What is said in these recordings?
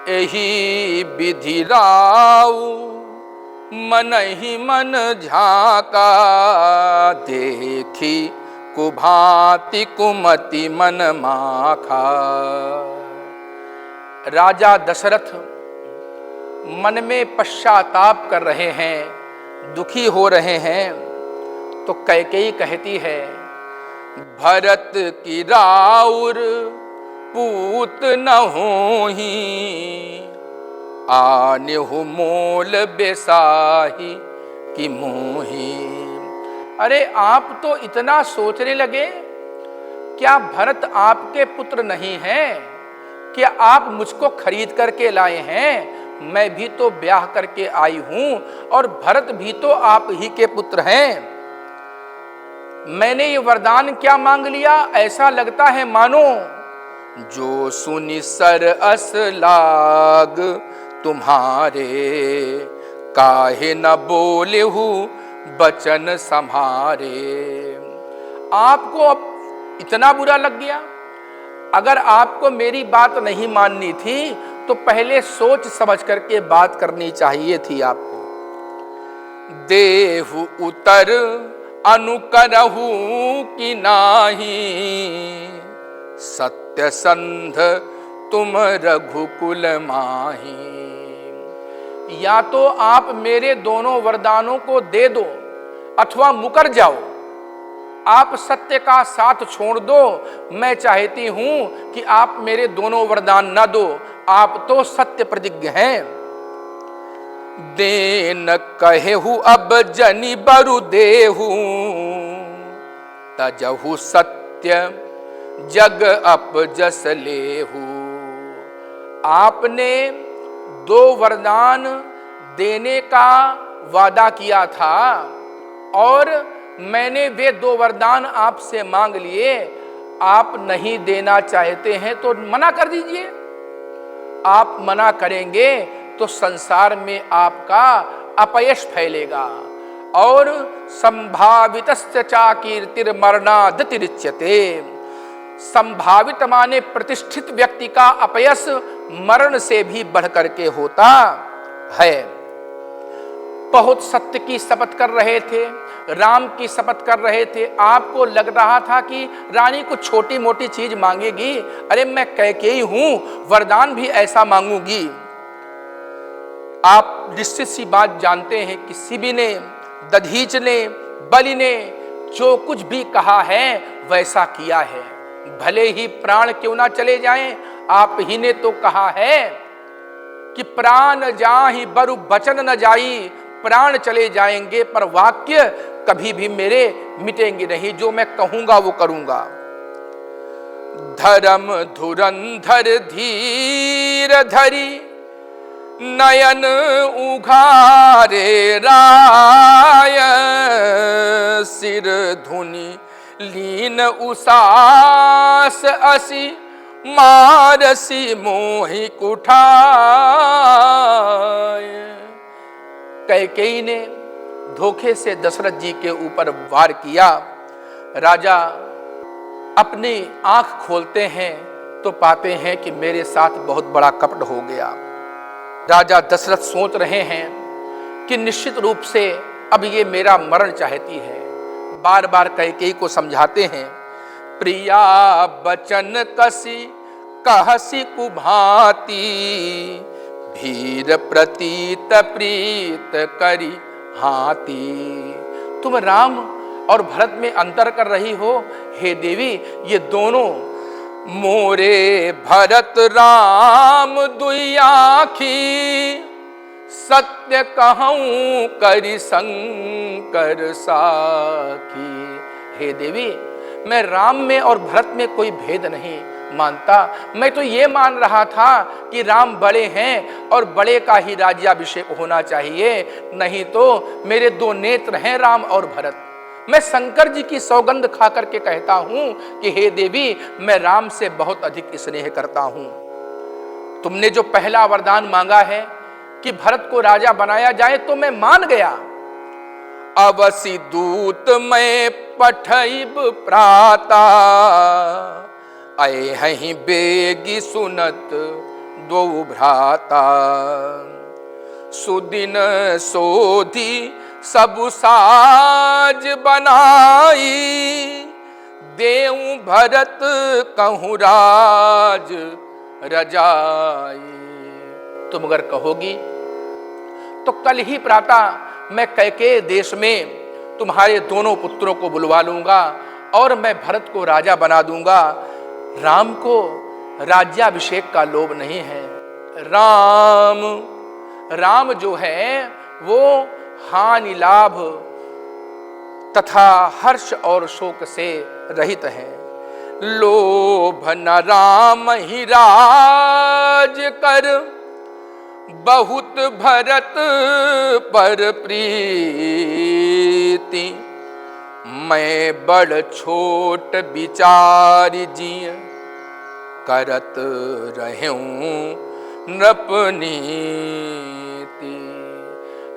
एही विधि राउ मन ही मन झाका, देखी कुभांति कुमति मन माखा। राजा दशरथ मन में पश्चाताप कर रहे हैं, दुखी हो रहे हैं, तो कैकेयी कहती है, भरत की राउर पूत न होही, आन्हु मोल बेसाही की मोही। अरे आप तो इतना सोचने लगे, क्या भरत आपके पुत्र नहीं हैं? क्या आप मुझको खरीद करके लाए हैं? मैं भी तो ब्याह करके आई हूं और भरत भी तो आप ही के पुत्र हैं। मैंने ये वरदान क्या मांग लिया? ऐसा लगता है मानो जो सुनि सर अस लाग तुम्हारे, काहे न बोले हूँ बचन सम्हारे। आपको अब इतना बुरा लग गया? अगर आपको मेरी बात नहीं माननी थी तो पहले सोच समझ करके बात करनी चाहिए थी आपको। देहु उतर अनुकरहु कि नाही, सत्य संध तुम रघुकुल माही। या तो आप मेरे दोनों वरदानों को दे दो अथवा मुकर जाओ। आप सत्य का साथ छोड़ दो। मैं चाहती हूं कि आप मेरे दोनों वरदान न दो। आप तो सत्य प्रतिज्ञ हैं। देन कहेहु अब जनि बरु देहु, तजहु सत्य जग अपजस लेहु। आपने 2 वरदान देने का वादा किया था और मैंने वे 2 वरदान आपसे मांग लिए। आप नहीं देना चाहते हैं तो मना कर दीजिए। आप मना करेंगे तो संसार में आपका अपयश फैलेगा और संभावितस्य चा कीर्तिर्मरणादतिरिच्यते। संभावित माने प्रतिष्ठित व्यक्ति का अपयश मरण से भी बढ़ करके होता है। बहुत सत्य की शपथ कर रहे थे, राम की शपथ कर रहे थे। आपको लग रहा था कि रानी कुछ छोटी मोटी चीज मांगेगी। अरे मैं कैकेयी हूं, वरदान भी ऐसा मांगूंगी। आप निश्चित सी बात जानते हैं कि शिबी ने, दधीच ने, बलि ने जो कुछ भी कहा है वैसा किया है। भले ही प्राण क्यों ना चले जाएं, आप ही ने तो कहा है कि प्राण जाहि बरु बचन न जाई। प्राण चले जाएंगे पर वाक्य कभी भी मेरे मिटेंगे नहीं। जो मैं कहूंगा वो करूंगा। धर्म धुरंधर धीर धरी, नयन उघारे राय। सिर धुनि लीन उसास असी, मारसी मोहि कुठाय। कैकेयी ने धोखे से दशरथ जी के ऊपर वार किया। राजा अपनी आंख खोलते हैं तो पाते हैं कि मेरे साथ बहुत बड़ा कपट हो गया। राजा दशरथ सोच रहे हैं कि निश्चित रूप से अब ये मेरा मरण चाहती है। बार बार कैकेयी को समझाते हैं, प्रिया बचन कसी कहसी कुभांति, भीर प्रतीत प्रीत करी हाथी। तुम राम और भरत में अंतर कर रही हो। हे देवी, ये दोनों मोरे भरत राम दुई आँखी, सत्य कहूँ करि शंकर साखी। हे देवी, मैं राम में और भरत में कोई भेद नहीं मानता। मैं तो ये मान रहा था कि राम बड़े हैं और बड़े का ही राज्याभिषेक होना चाहिए, नहीं तो मेरे 2 नेत्र हैं राम और भरत। मैं शंकर जी की सौगंध खा करके कहता हूं कि हे देवी, मैं राम से बहुत अधिक स्नेह करता हूं। तुमने जो पहला वरदान मांगा है कि भरत को राजा बनाया जाए तो मैं मान गया। अवसि दूत मैं पठइब प्राता, अय हहीं बेगी सुनत द्वौ भ्राता। सुदिन सोधी सब साज बनाई, देऊं भरत कहूँ राज रजाई। तुम अगर कहोगी तो कल ही प्रातः मैं कैकेयी देश में तुम्हारे दोनों पुत्रों को बुलवा लूंगा और मैं भरत को राजा बना दूंगा। राम को राज्याभिषेक का लोभ नहीं है। राम जो है वो हानि लाभ तथा हर्ष और शोक से रहित है। लोभ न राम ही राज कर, बहुत भरत पर प्रीति। मैं बड़ छोट विचार जिय, करत रहूं नृपनीति।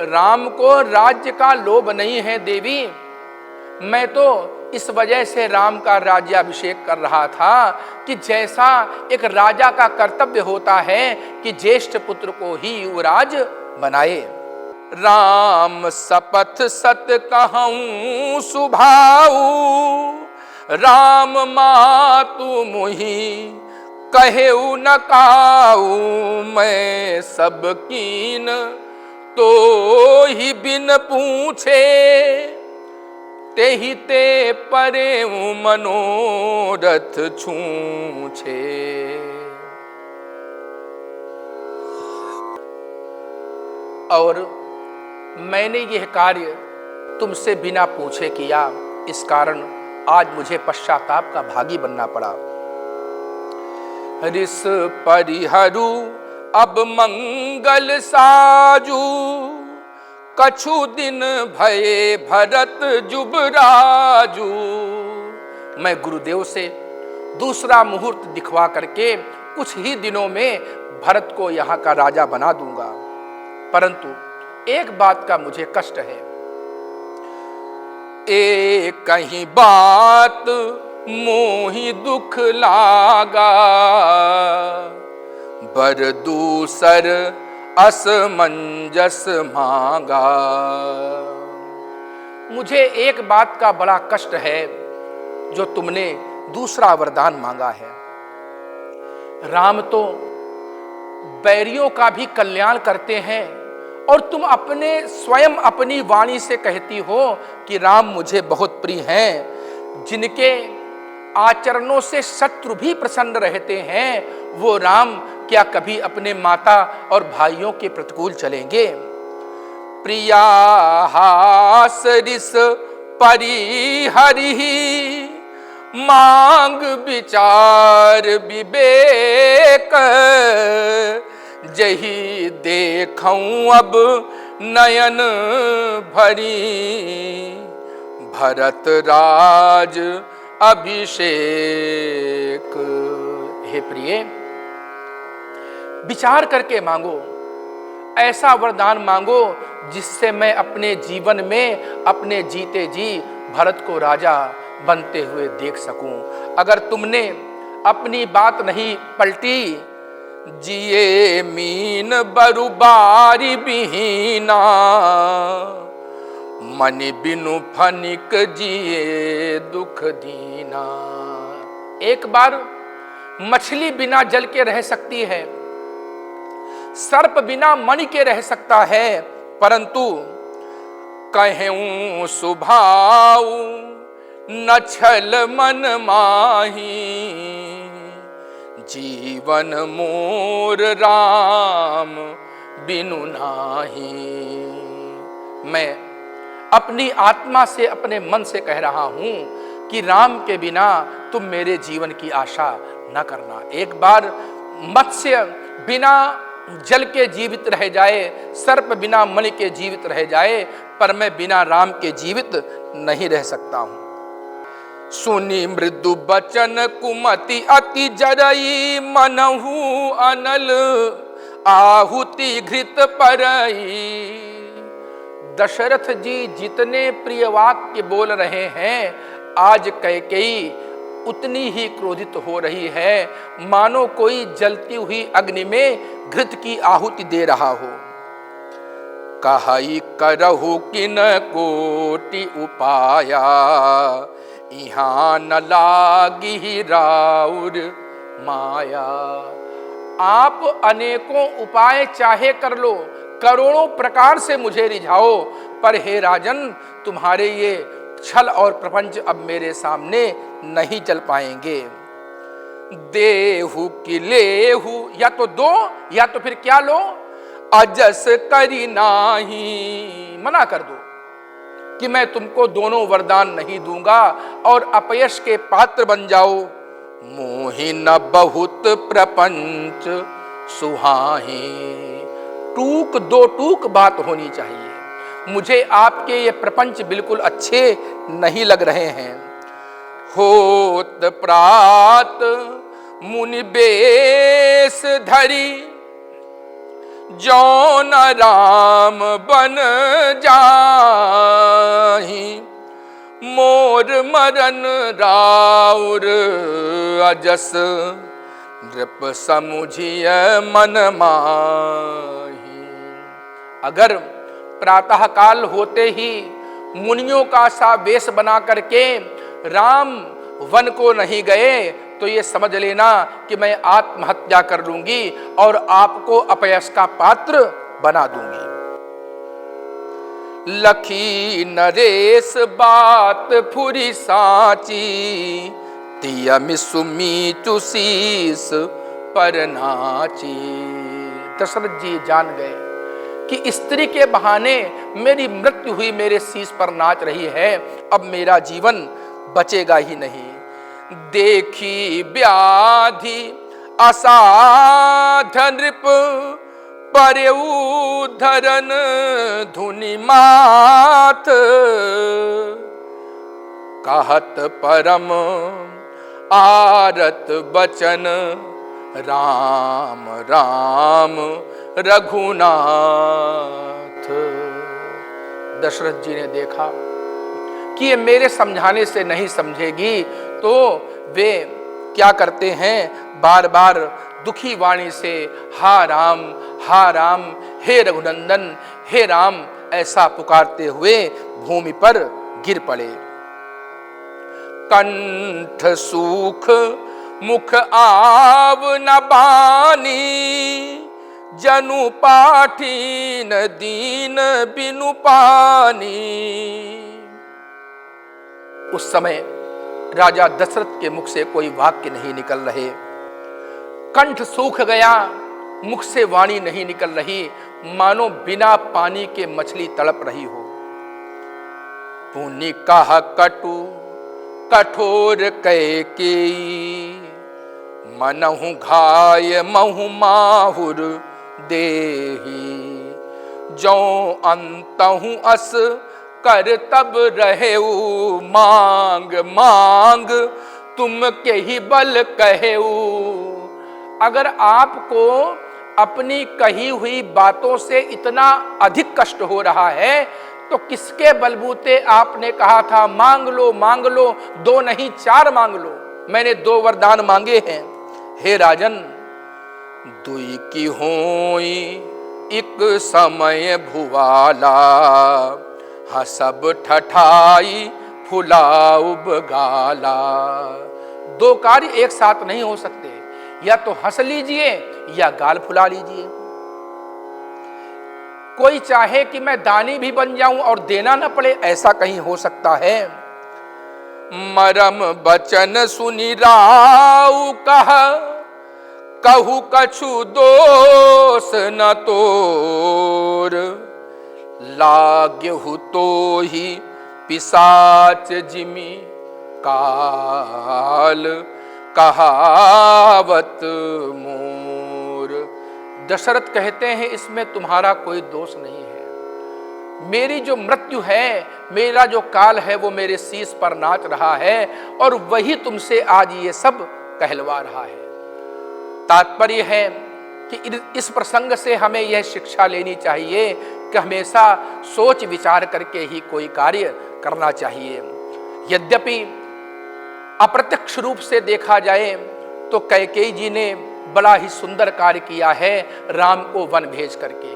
राम को राज्य का लोभ नहीं है देवी। मैं तो इस वजह से राम का राज्याभिषेक कर रहा था कि जैसा एक राजा का कर्तव्य होता है कि ज्येष्ठ पुत्र को ही युवराज बनाए। राम सपथ सत कहूँ सुभाऊ, राम मातु मुहि कहेउ न काऊ। मैं सब कीन तो ही बिन पूछे, तेहि ते परे मनोरथ छूछे। और मैंने यह कार्य तुमसे बिना पूछे किया, इस कारण आज मुझे पश्चाताप का भागी बनना पड़ा। रिस परिहरु अब मंगल साजू, कछु दिन भये भरत जुबराजू। मैं गुरुदेव से दूसरा मुहूर्त दिखवा करके कुछ ही दिनों में भरत को यहाँ का राजा बना दूंगा, परंतु एक बात का मुझे कष्ट है। एक कहीं बात मोहि दुख लागा, बर दूसर असमंजस मांगा। मुझे एक बात का बड़ा कष्ट है, जो तुमने दूसरा वरदान मांगा है। राम तो बैरियों का भी कल्याण करते हैं और तुम अपने स्वयं अपनी वाणी से कहती हो कि राम मुझे बहुत प्रिय हैं। जिनके आचरणों से शत्रु भी प्रसन्न रहते हैं, वो राम क्या कभी अपने माता और भाइयों के प्रतिकूल चलेंगे? प्रिया हास रिस परिहरि, मांग विचार विवेक। जही देखूं अब नयन भरी, भरत राज अभिषेक। हे प्रिय, विचार करके मांगो, ऐसा वरदान मांगो जिससे मैं अपने जीवन में अपने जीते जी भरत को राजा बनते हुए देख सकूं। अगर तुमने अपनी बात नहीं पलटी, जिए मीन बरुबारी बिहीना, मनि बिनु फनिक जिए दुख दीना। एक बार मछली बिना जल के रह सकती है, सर्प बिना मणि के रह सकता है, परंतु कहूं सुभाऊ न छल मन माही। जीवन मोर राम बिनु नाही। मैं अपनी आत्मा से, अपने मन से कह रहा हूं कि राम के बिना तुम मेरे जीवन की आशा न करना। एक बार मत्स्य बिना जल के जीवित रह जाए, सर्प बिना मणि के जीवित रह जाए, पर मैं बिना राम के जीवित नहीं रह सकता हूं। सुनी मृदु बचन कुमति अति जरई, मनहु अनल आहुति घृत परई। दशरथ जी जितने प्रिय वाक्य बोल रहे हैं, आज कैकेयी उतनी ही क्रोधित हो रही है मानो कोई जलती हुई अग्नि में घृत की आहुति दे रहा हो। कहाई करहु किन कोटि उपाया, यहाँ न लागी राउर माया। आप अनेकों उपाय चाहे कर लो, करोड़ों प्रकार से मुझे रिझाओ, पर हे राजन तुम्हारे ये छल और प्रपंच अब मेरे सामने नहीं चल पाएंगे। देहु कि लेहु, या तो दो या तो फिर क्या लो, अजस करी नाही, मना कर दो कि मैं तुमको दोनों वरदान नहीं दूंगा और अपयश के पात्र बन जाओ। मोहि न बहुत प्रपंच सुहाही, टूक दो टूक बात होनी चाहिए, मुझे आपके ये प्रपंच बिल्कुल अच्छे नहीं लग रहे हैं। होत प्रात मुनि बेश धरी, जौन राम बन जाहि, मोर मरन राउर अजस, नृप समुझिय मन माही। अगर प्रातः काल होते ही मुनियों का सा वेश बना करके राम वन को नहीं गए तो ये समझ लेना कि मैं आत्महत्या कर लूंगी और आपको अपयश का पात्र बना दूंगी। लखी नरेश बात फुरी साची, तियमि सुमीचु शीस पर नाची। दशरथ जी जान गए कि स्त्री के बहाने मेरी मृत्यु हुई मेरे शीश पर नाच रही है, अब मेरा जीवन बचेगा ही नहीं। देखी व्याधि असाध नृप, परेऊ धरन धुनि माथ, कहत परम आरत बचन, राम राम रघुनाथ। दशरथ जी ने देखा कि ये मेरे समझाने से नहीं समझेगी, तो वे क्या करते हैं, बार बार दुखी वाणी से हा राम हे रघुनंदन हे राम ऐसा पुकारते हुए भूमि पर गिर पड़े। कंठ सूख मुख आव न बानी, जनु पाठीन दीन बिनु पानी। उस समय राजा दशरथ के मुख से कोई वाक्य नहीं निकल रहे, कंठ सूख गया, मुख से वाणी नहीं निकल रही, मानो बिना पानी के मछली तड़प रही हो। पुनि कहा कटु कठोर कैकेयी, मनहु घाय महु माहुर देही। जो अंतहु अस कर तब रहेऊ, मांग मांग तुम के ही बल कहेऊ। अगर आपको अपनी कही हुई बातों से इतना अधिक कष्ट हो रहा है तो किसके बलबूते आपने कहा था मांग लो, दो नहीं चार मांग लो। मैंने दो वरदान मांगे हैं। हे राजन, दुई की होई एक समय भुवाला, हसब ठठाई फुलाउब गाला। दो कार्य एक साथ नहीं हो सकते, या तो हंस लीजिए या गाल फुला लीजिए। कोई चाहे कि मैं दानी भी बन जाऊं और देना न पड़े, ऐसा कहीं हो सकता है? मरम बचन सुनि राउ कहू कछु दोष न तोर, लाग्यहु तो ही पिशाच जिमि काल, कहावत मोर। दशरथ कहते हैं इसमें तुम्हारा कोई दोष नहीं है। मेरी जो मृत्यु है, मेरा जो काल है, वो मेरे शीश पर नाच रहा है और वही तुमसे आज ये सब कहलवा रहा है। तात्पर्य है कि इस प्रसंग से हमें यह शिक्षा लेनी चाहिए कि हमेशा सोच विचार करके ही कोई कार्य करना चाहिए। यद्यपि अप्रत्यक्ष रूप से देखा जाए तो कैकेयी जी ने बड़ा ही सुंदर कार्य किया है राम को वन भेज करके,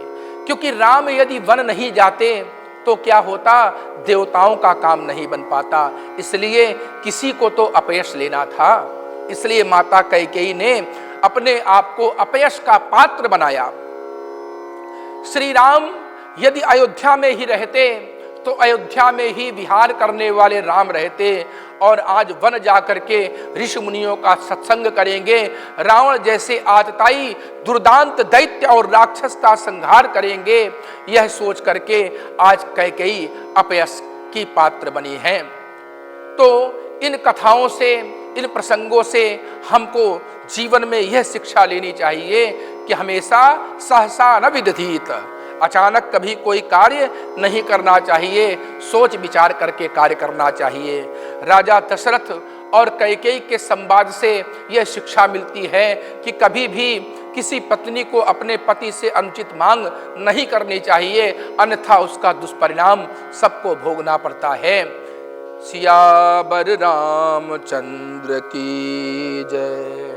क्योंकि राम यदि वन नहीं जाते तो क्या होता, देवताओं का काम नहीं बन पाता, इसलिए किसी को तो अपयश लेना था। इसलिए माता कैकेयी ने अपने आप को अपयश का पात्र बनाया। श्री राम यदि अयोध्या में ही रहते तो अयोध्या में ही विहार करने वाले राम रहते, और आज वन जाकर के ऋषि मुनियों का सत्संग करेंगे, रावण जैसे आतताई दुर्दांत दैत्य और राक्षस का संहार करेंगे, यह सोच करके आज कैकेयी अपयश की पात्र बनी है। तो इन कथाओं से, इन प्रसंगों से हमको जीवन में यह शिक्षा लेनी चाहिए कि हमेशा सहसा न विदधीत, अचानक कभी कोई कार्य नहीं करना चाहिए, सोच विचार करके कार्य करना चाहिए। राजा दशरथ और कैकेयी के संवाद से यह शिक्षा मिलती है कि कभी भी किसी पत्नी को अपने पति से अनुचित मांग नहीं करनी चाहिए, अन्यथा उसका दुष्परिणाम सबको भोगना पड़ता है। सियावर रामचंद्र की जय।